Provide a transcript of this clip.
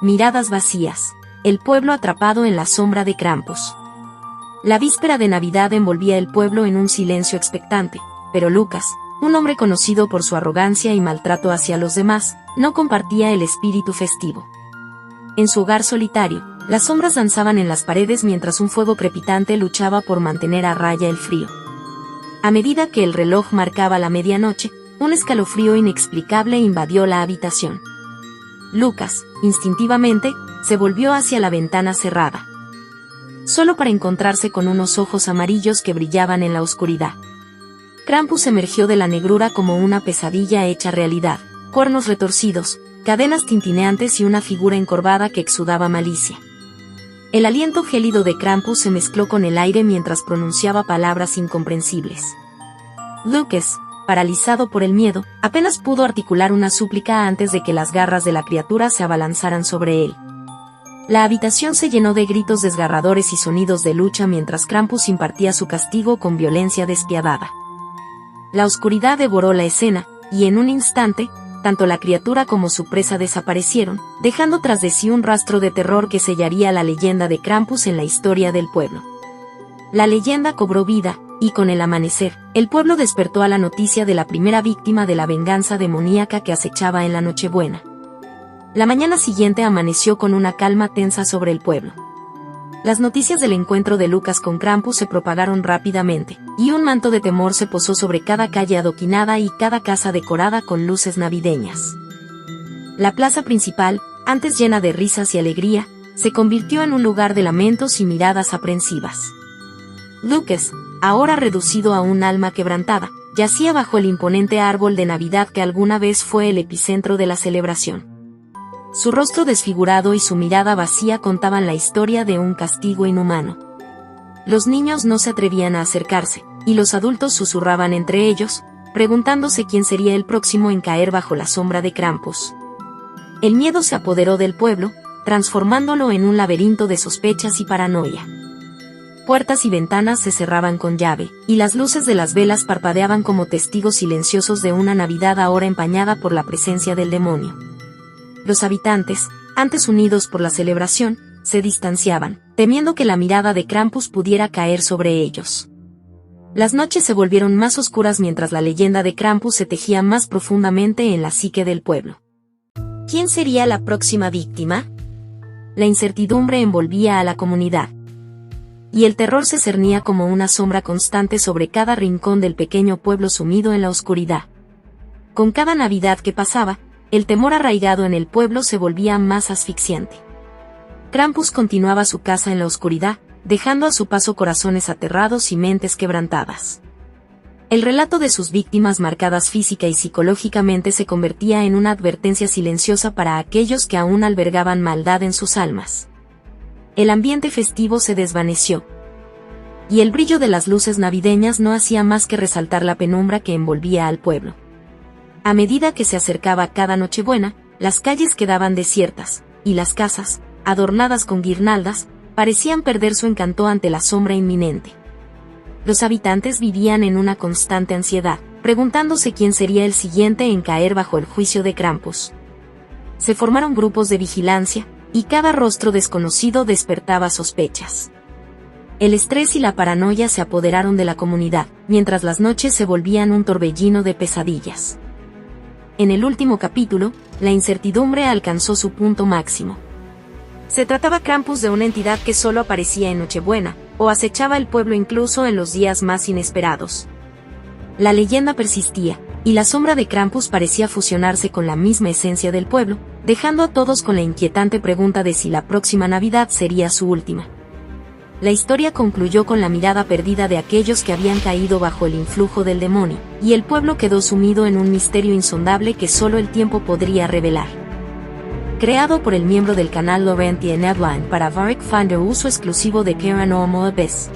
miradas vacías, el pueblo atrapado en la sombra de Krampus. La víspera de Navidad envolvía el pueblo en un silencio expectante, pero Lucas, un hombre conocido por su arrogancia y maltrato hacia los demás, no compartía el espíritu festivo. En su hogar solitario, las sombras danzaban en las paredes mientras un fuego crepitante luchaba por mantener a raya el frío. A medida que el reloj marcaba la medianoche, un escalofrío inexplicable invadió la habitación. Lucas, instintivamente, se volvió hacia la ventana cerrada, solo para encontrarse con unos ojos amarillos que brillaban en la oscuridad. Krampus emergió de la negrura como una pesadilla hecha realidad, cuernos retorcidos, cadenas tintineantes y una figura encorvada que exudaba malicia. El aliento gélido de Krampus se mezcló con el aire mientras pronunciaba palabras incomprensibles. Lucas, paralizado por el miedo, apenas pudo articular una súplica antes de que las garras de la criatura se abalanzaran sobre él. La habitación se llenó de gritos desgarradores y sonidos de lucha mientras Krampus impartía su castigo con violencia despiadada. La oscuridad devoró la escena, y en un instante, tanto la criatura como su presa desaparecieron, dejando tras de sí un rastro de terror que sellaría la leyenda de Krampus en la historia del pueblo. La leyenda cobró vida, y con el amanecer, el pueblo despertó a la noticia de la primera víctima de la venganza demoníaca que acechaba en la Nochebuena. La mañana siguiente amaneció con una calma tensa sobre el pueblo. Las noticias del encuentro de Lucas con Krampus se propagaron rápidamente, y un manto de temor se posó sobre cada calle adoquinada y cada casa decorada con luces navideñas. La plaza principal, antes llena de risas y alegría, se convirtió en un lugar de lamentos y miradas aprensivas. Lucas, ahora reducido a un alma quebrantada, yacía bajo el imponente árbol de Navidad que alguna vez fue el epicentro de la celebración. Su rostro desfigurado y su mirada vacía contaban la historia de un castigo inhumano. Los niños no se atrevían a acercarse, y los adultos susurraban entre ellos, preguntándose quién sería el próximo en caer bajo la sombra de Krampus. El miedo se apoderó del pueblo, transformándolo en un laberinto de sospechas y paranoia. Puertas y ventanas se cerraban con llave, y las luces de las velas parpadeaban como testigos silenciosos de una Navidad ahora empañada por la presencia del demonio. Los habitantes, antes unidos por la celebración, se distanciaban, temiendo que la mirada de Krampus pudiera caer sobre ellos. Las noches se volvieron más oscuras mientras la leyenda de Krampus se tejía más profundamente en la psique del pueblo. ¿Quién sería la próxima víctima? La incertidumbre envolvía a la comunidad, y el terror se cernía como una sombra constante sobre cada rincón del pequeño pueblo sumido en la oscuridad. Con cada Navidad que pasaba, el temor arraigado en el pueblo se volvía más asfixiante. Krampus continuaba su caza en la oscuridad, dejando a su paso corazones aterrados y mentes quebrantadas. El relato de sus víctimas marcadas física y psicológicamente se convertía en una advertencia silenciosa para aquellos que aún albergaban maldad en sus almas. El ambiente festivo se desvaneció, y el brillo de las luces navideñas no hacía más que resaltar la penumbra que envolvía al pueblo. A medida que se acercaba cada Nochebuena, las calles quedaban desiertas, y las casas, adornadas con guirnaldas, parecían perder su encanto ante la sombra inminente. Los habitantes vivían en una constante ansiedad, preguntándose quién sería el siguiente en caer bajo el juicio de Krampus. Se formaron grupos de vigilancia, y cada rostro desconocido despertaba sospechas. El estrés y la paranoia se apoderaron de la comunidad, mientras las noches se volvían un torbellino de pesadillas. En el último capítulo, la incertidumbre alcanzó su punto máximo. ¿Se trataba Krampus de una entidad que solo aparecía en Nochebuena, o acechaba el pueblo incluso en los días más inesperados? La leyenda persistía, y la sombra de Krampus parecía fusionarse con la misma esencia del pueblo, dejando a todos con la inquietante pregunta de si la próxima Navidad sería su última. La historia concluyó con la mirada perdida de aquellos que habían caído bajo el influjo del demonio, y el pueblo quedó sumido en un misterio insondable que solo el tiempo podría revelar. Creado por el miembro del canal Laurentien Edwin para Varric Finder, uso exclusivo de Paranormal Abyss.